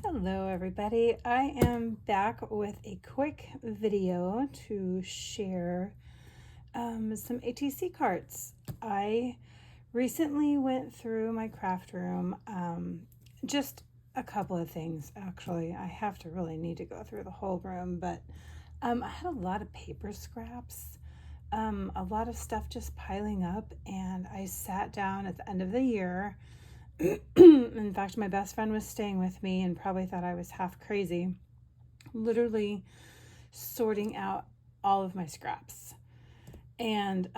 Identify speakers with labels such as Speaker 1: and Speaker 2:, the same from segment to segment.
Speaker 1: Hello everybody, I am back with a quick video to share some ATC cards. I recently went through my craft room, just a couple of things actually. I have to really need to go through the whole room, but I had a lot of paper scraps, a lot of stuff just piling up, and I sat down at the end of the year. In fact, my best friend was staying with me and probably thought I was half crazy, literally sorting out all of my scraps. And,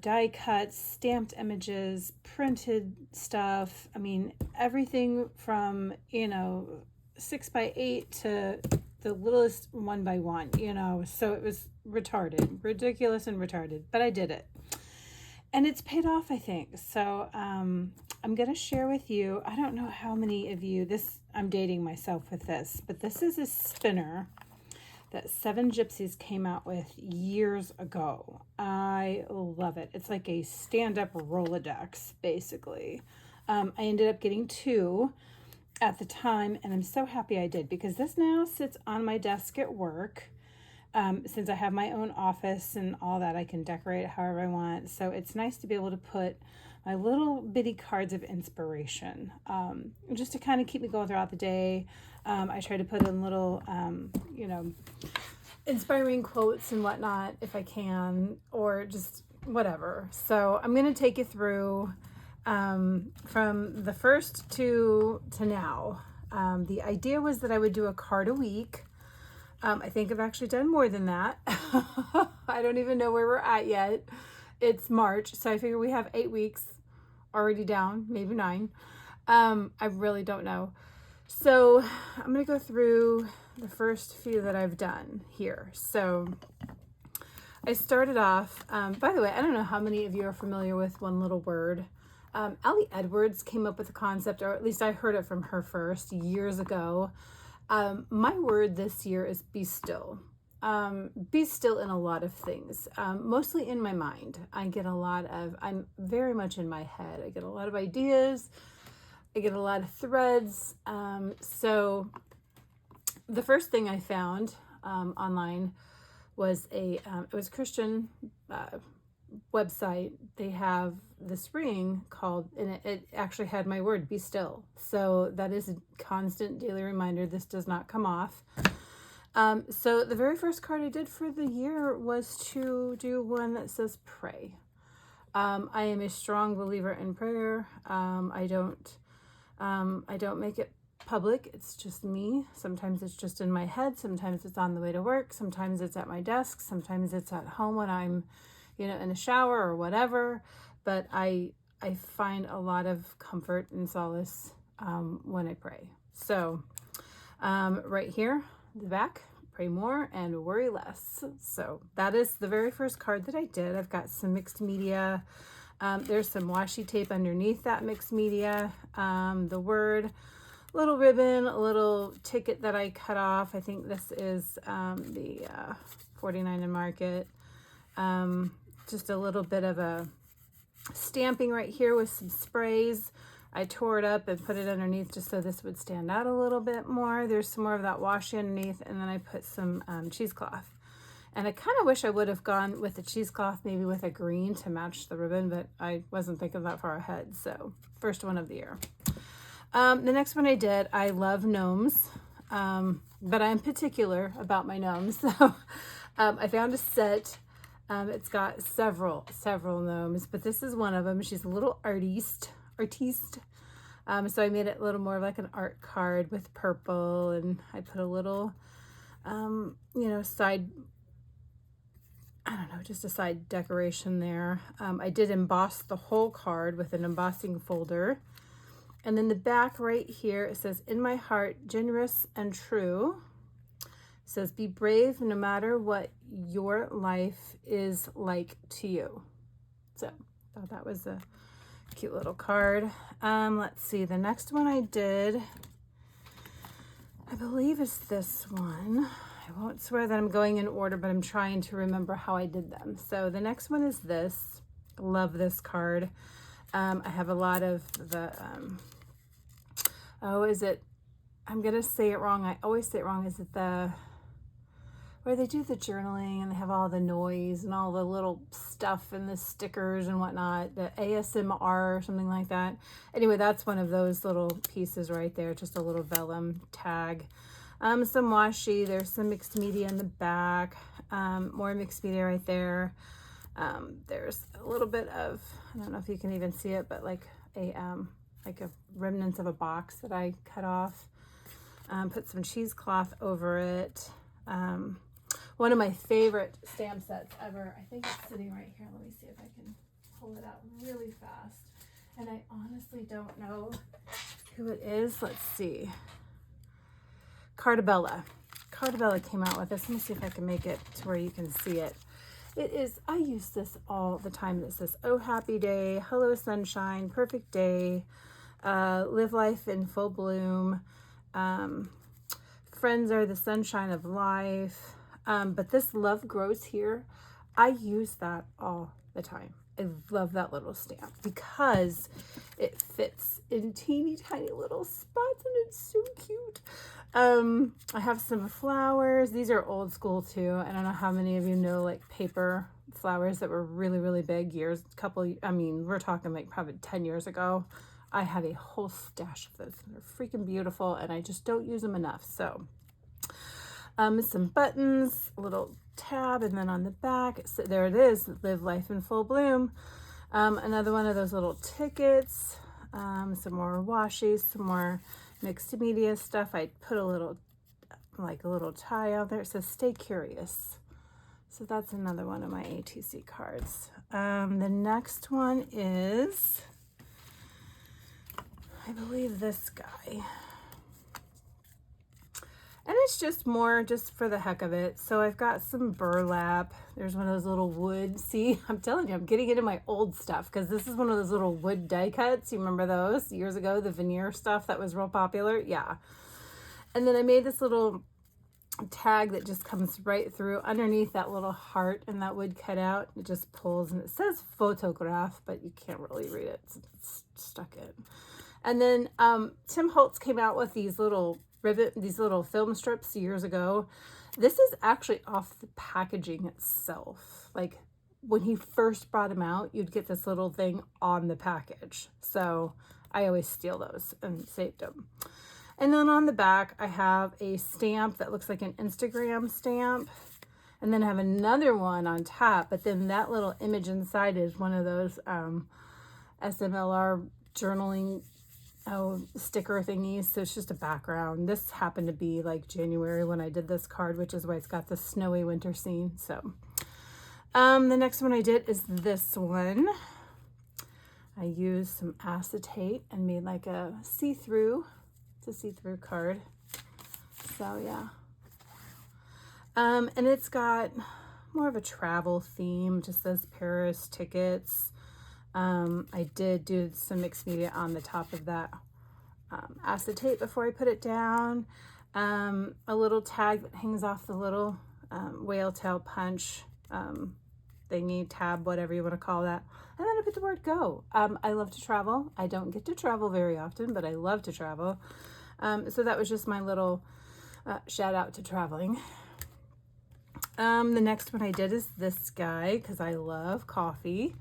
Speaker 1: die cuts, stamped images, printed stuff. I mean, everything from, 6x8 to the littlest 1x1, so it was retarded, ridiculous and retarded, but I did it. And it's paid off, I think. So I'm going to share with you, I don't know how many of you, I'm dating myself with this, but this is a spinner that Seven Gypsies came out with years ago. I love it. It's like a stand-up Rolodex, basically. I ended up getting two at the time, and I'm so happy I did, because this now sits on my desk at work. Since I have my own office and all that, I can decorate it however I want. So it's nice to be able to put my little bitty cards of inspiration, just to kind of keep me going throughout the day. I try to put in little, inspiring quotes and whatnot if I can, or just whatever. So I'm going to take you through from the first to now. The idea was that I would do a card a week. I think I've actually done more than that. I don't even know where we're at yet. It's March, so I figure we have 8 weeks already down, maybe 9. I really don't know. So I'm going to go through the first few that I've done here. So I started off, by the way, I don't know how many of you are familiar with One Little Word. Allie Edwards came up with the concept, or at least I heard it from her first years ago. My word this year is be still. Be still in a lot of things, mostly in my mind. I'm very much in my head. I get a lot of ideas. I get a lot of threads. So the first thing I found online was it was a Christian website. They have this ring called, and it actually had my word, be still. So that is a constant daily reminder. This does not come off. So the very first card I did for the year was to do one that says pray. I am a strong believer in prayer. I don't make it public. It's just me. Sometimes it's just in my head. Sometimes it's on the way to work. Sometimes it's at my desk. Sometimes it's at home when I'm in the shower or whatever, but I find a lot of comfort and solace when I pray. So right here, the back, pray more and worry less. So that is the very first card that I did. I've got some mixed media. There's some washi tape underneath that mixed media. The word, little ribbon, a little ticket that I cut off. I think this is the 49 and Market. Just a little bit of a stamping right here with some sprays. I tore it up and put it underneath just so this would stand out a little bit more. There's some more of that washi underneath, and then I put some cheesecloth. And I kind of wish I would have gone with the cheesecloth, maybe with a green to match the ribbon, but I wasn't thinking that far ahead. So first one of the year. The next one I did, I love gnomes, but I'm particular about my gnomes. So I found a set. It's got several gnomes, but this is one of them. She's a little artiste. So I made it a little more like an art card with purple, and I put a little, side, just a side decoration there. I did emboss the whole card with an embossing folder. And then the back right here, it says, in my heart, generous and true. It says, be brave no matter what your life is like to you. So I thought that was a cute little card. Let's see, the next one I did, I believe is this one. I won't swear that I'm going in order, but I'm trying to remember how I did them. So the next one is this. Love this card. I have a lot of the, I'm gonna say it wrong. I always say it wrong. Is it where they do the journaling and they have all the noise and all the little stuff and the stickers and whatnot, the ASMR or something like that. Anyway, that's one of those little pieces right there, just a little vellum tag. Some washi, there's some mixed media in the back, more mixed media right there. There's a little bit of, I don't know if you can even see it, but like a remnants of a box that I cut off. Put some cheesecloth over it. One of my favorite stamp sets ever. I think it's sitting right here. Let me see if I can pull it out really fast. And I honestly don't know who it is. Let's see. Carta Bella. Carta Bella came out with this. Let me see if I can make it to where you can see it. It is, I use this all the time. It says, oh, happy day, hello, sunshine, perfect day, live life in full bloom, friends are the sunshine of life. But this love grows here, I use that all the time. I love that little stamp because it fits in teeny tiny little spots and it's so cute. I have some flowers. These are old school too. I don't know how many of you know like paper flowers that were really, really big we're talking like probably 10 years ago. I have a whole stash of those. They're freaking beautiful and I just don't use them enough. So some buttons, a little tab, and then on the back, so there it is, live life in full bloom. Another one of those little tickets, some more washi, some more mixed media stuff. I put a little tie out there. It says stay curious. So that's another one of my ATC cards. The next one is, I believe, this guy. And it's just more just for the heck of it. So I've got some burlap. There's one of those little wood. See, I'm telling you, I'm getting into my old stuff because this is one of those little wood die cuts. You remember those years ago, the veneer stuff that was real popular? Yeah. And then I made this little tag that just comes right through underneath that little heart and that wood cutout. It just pulls and it says photograph, but you can't really read it. It's stuck in. And then Tim Holtz came out with these little film strips years ago. This is actually off the packaging itself. Like when he first brought them out, you'd get this little thing on the package. So I always steal those and saved them. And then on the back, I have a stamp that looks like an Instagram stamp. And then I have another one on top, but then that little image inside is one of those SMLR journaling sticker thingies. So it's just a background. This happened to be like January when I did this card, which is why it's got the snowy winter scene. So the next one I did is this one. I used some acetate and made like a see-through. It's a see-through card. So yeah. And it's got more of a travel theme. Just says Paris tickets. I did do some mixed media on the top of that acetate before I put it down. A little tag that hangs off the little whale tail punch thingy, tab, whatever you want to call that. And then I put the word go. I love to travel. I don't get to travel very often, but I love to travel. So that was just my little shout out to traveling. The next one I did is this guy because I love coffee.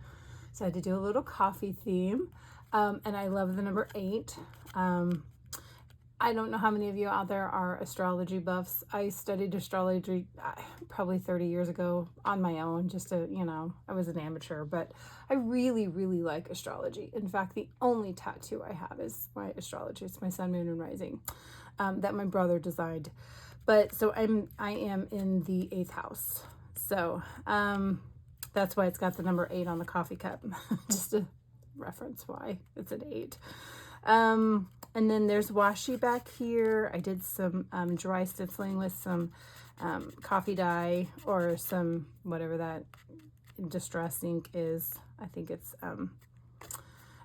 Speaker 1: So I had to do a little coffee theme. And I love the number 8. I don't know how many of you out there are astrology buffs. I studied astrology probably 30 years ago on my own, just to, I was an amateur, but I really, really like astrology. In fact, the only tattoo I have is my astrology. It's my sun, moon, and rising that my brother designed. But so I am in the 8th house. So that's why it's got the number 8 on the coffee cup, just to reference why it's an 8. And then there's washi back here. I did some dry stenciling with some coffee dye or some whatever that distress ink is. I think it's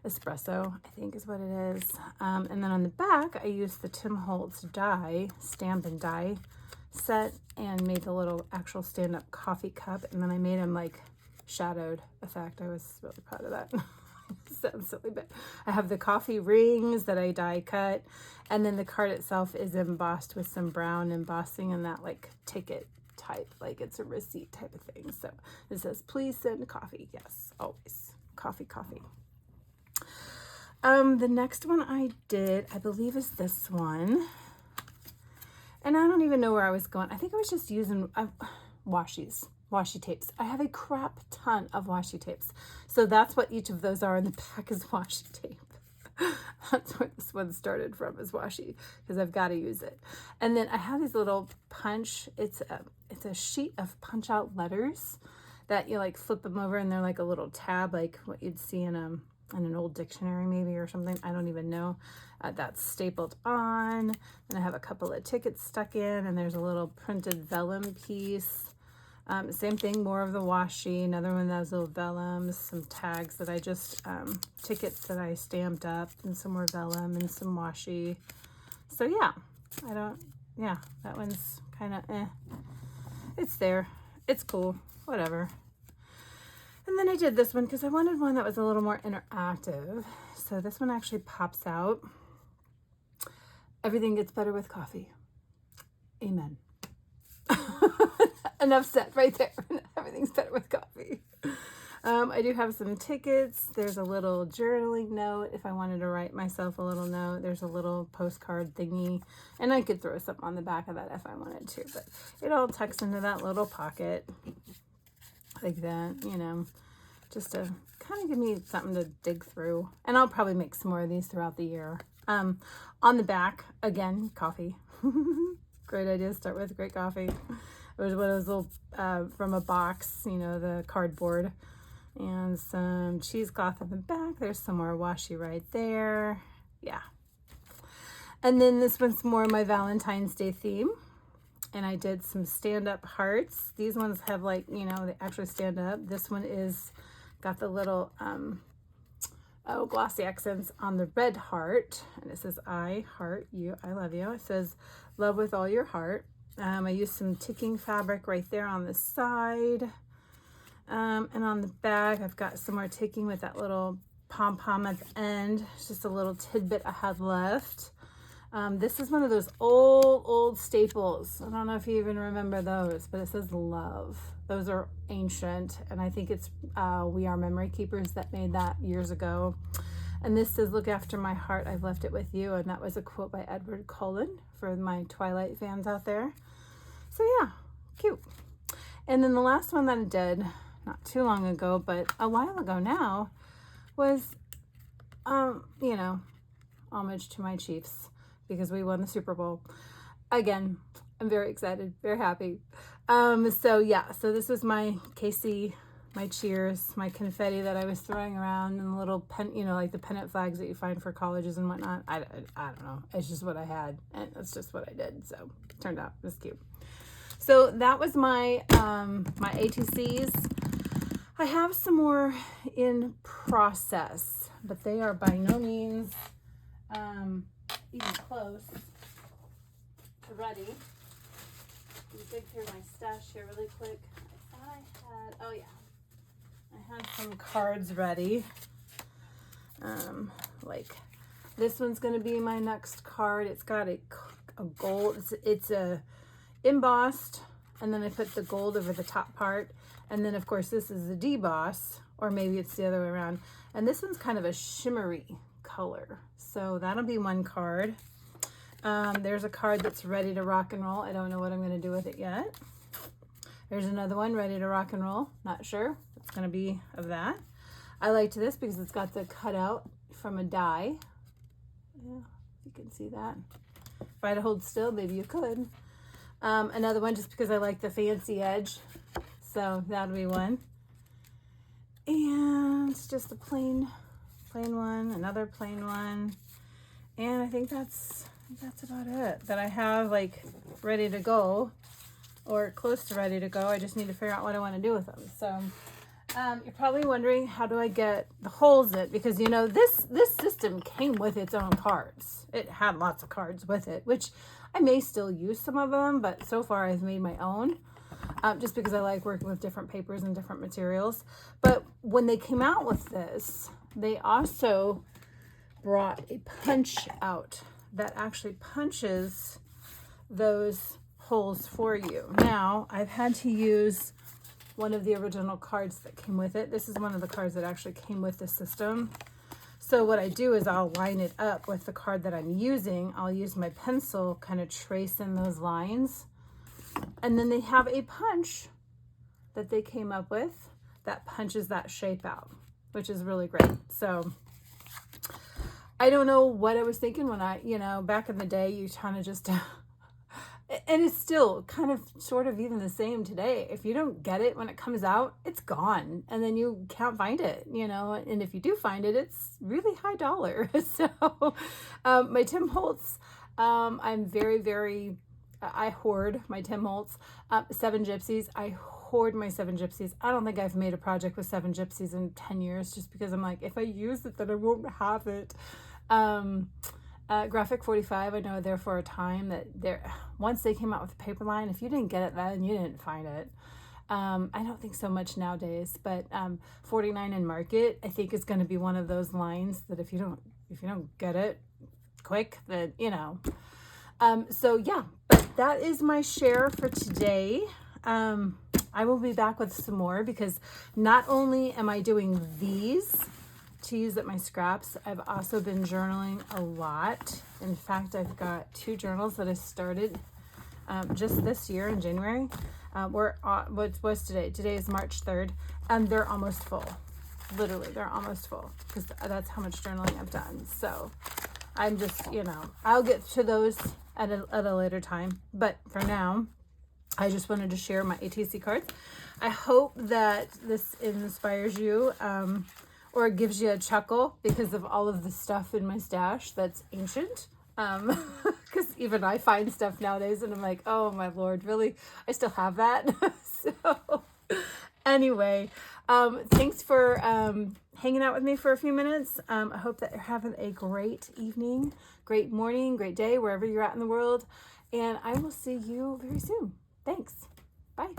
Speaker 1: espresso, I think is what it is. And then on the back, I used the Tim Holtz die, stamp and die set and made the little actual stand-up coffee cup. And then I made them like shadowed effect. I was really proud of that. Sounds silly, but I have the coffee rings that I die cut, and then the card itself is embossed with some brown embossing and that like ticket type, like it's a receipt type of thing. So it says, please send coffee. Yes, always coffee, coffee. The next one I did, I believe, is this one. And I don't even know where I was going. I think I was just using washi tapes. I have a crap ton of washi tapes. So that's what each of those are in the back is washi tape. That's where this one started from, is washi, because I've got to use it. And then I have these little punch, it's a sheet of punch out letters that you like flip them over and they're like a little tab, like what you'd see in an old dictionary maybe or something. I don't even know. That's stapled on. And I have a couple of tickets stuck in, and there's a little printed vellum piece. Same thing, more of the washi, another one of those little vellums, some tags that I just, tickets that I stamped up, and some more vellum and some washi. So yeah, that one's kind of It's there. It's cool. Whatever. And then I did this one because I wanted one that was a little more interactive. So this one actually pops out. Everything gets better with coffee. Amen. Enough said right there. Everything's better with coffee. I do have some tickets. There's a little journaling note if I wanted to write myself a little note. There's a little postcard thingy, and I could throw something on the back of that if I wanted to, but it all tucks into that little pocket like that, you know, just to kind of give me something to dig through. And I'll probably make some more of these throughout the year. On the back, again, coffee. Great idea to start with, great coffee. It was one of those little, from a box, you know, the cardboard. And some cheesecloth in the back. There's some more washi right there. Yeah. And then this one's more my Valentine's Day theme. And I did some stand-up hearts. These ones have like, you know, they actually stand up. This one is got the little glossy accents on the red heart. And it says, I heart you. I love you. It says, love with all your heart. I used some ticking fabric right there on the side. And on the back, I've got some more ticking with that little pom-pom at the end. It's just a little tidbit I had left. This is one of those old staples. I don't know if you even remember those, but it says love. Those are ancient, and I think it's We Are Memory Keepers that made that years ago. And this says, look after my heart, I've left it with you. And that was a quote by Edward Cullen for my Twilight fans out there. So yeah, cute. And then the last one that I did, not too long ago, but a while ago now, was, you know, homage to my Chiefs because we won the Super Bowl. Again, I'm very excited, very happy. So yeah, so this was my KC, my cheers, my confetti that I was throwing around, and the little pen, you know, like the pennant flags that you find for colleges and whatnot. I don't know. It's just what I had, and that's just what I did. So it turned out it was cute. So that was my my ATCs. I have some more in process, but they are by no means even close to ready. Let me dig through my stash here really quick. I thought I had, oh yeah, I had some cards ready. Like this one's going to be my next card. It's got a gold, it's a embossed, and then I put the gold over the top part, and then of course this is the deboss, or maybe it's the other way around, and this one's kind of a shimmery color, so that'll be one card. There's a card that's ready to rock and roll. I don't know what I'm going to do with it yet. There's another one ready to rock and roll. Not sure it's going to be of that. I liked this because it's got the cutout from a die. Yeah, you can see that. If I had to hold still, maybe you could. Another one just because I like the fancy edge. So that'll be one. And just a plain one, another plain one. And I think that's about it that I have like ready to go or close to ready to go. I just need to figure out what I want to do with them. So you're probably wondering, how do I get the holes in? Because you know, this system came with its own cards. It had lots of cards with it, which I may still use some of them, but so far I've made my own. Just because I like working with different papers and different materials. But when they came out with this, they also brought a punch out that actually punches those holes for you. Now, I've had to use one of the original cards that came with it. This is one of the cards that actually came with the system. So what I do is I'll line it up with the card that I'm using. I'll use my pencil, kind of trace in those lines. And then they have a punch that they came up with that punches that shape out, which is really great. So I don't know what I was thinking when I, back in the day, you kind of just, and it's still kind of sort of even the same today. If you don't get it when it comes out, it's gone. And then you can't find it, and if you do find it, it's really high dollar. So my Tim Holtz, I'm very, very, I hoard my Tim Holtz. 7 Gypsies, I hoard my 7 Gypsies. I don't think I've made a project with 7 Gypsies in 10 years just because I'm like, if I use it, then I won't have it. Graphic 45, I know there for a time that once they came out with the paper line, if you didn't get it then, you didn't find it. I don't think so much nowadays, but 49 in Market, I think is going to be one of those lines that if you don't get it quick, then so yeah, but that is my share for today. I will be back with some more because not only am I doing these to use at my scraps, I've also been journaling a lot. In fact, I've got 2 journals that I started just this year in January. What's today? Today is March 3rd, and they're almost full. Literally, they're almost full because that's how much journaling I've done. So I'm just, I'll get to those at a later time. But for now, I just wanted to share my ATC cards. I hope that this inspires you or gives you a chuckle because of all of the stuff in my stash that's ancient. Because even I find stuff nowadays and I'm like, oh my Lord, really? I still have that? So anyway, thanks for hanging out with me for a few minutes. I hope that you're having a great evening, great morning, great day, wherever you're at in the world. And I will see you very soon. Thanks. Bye.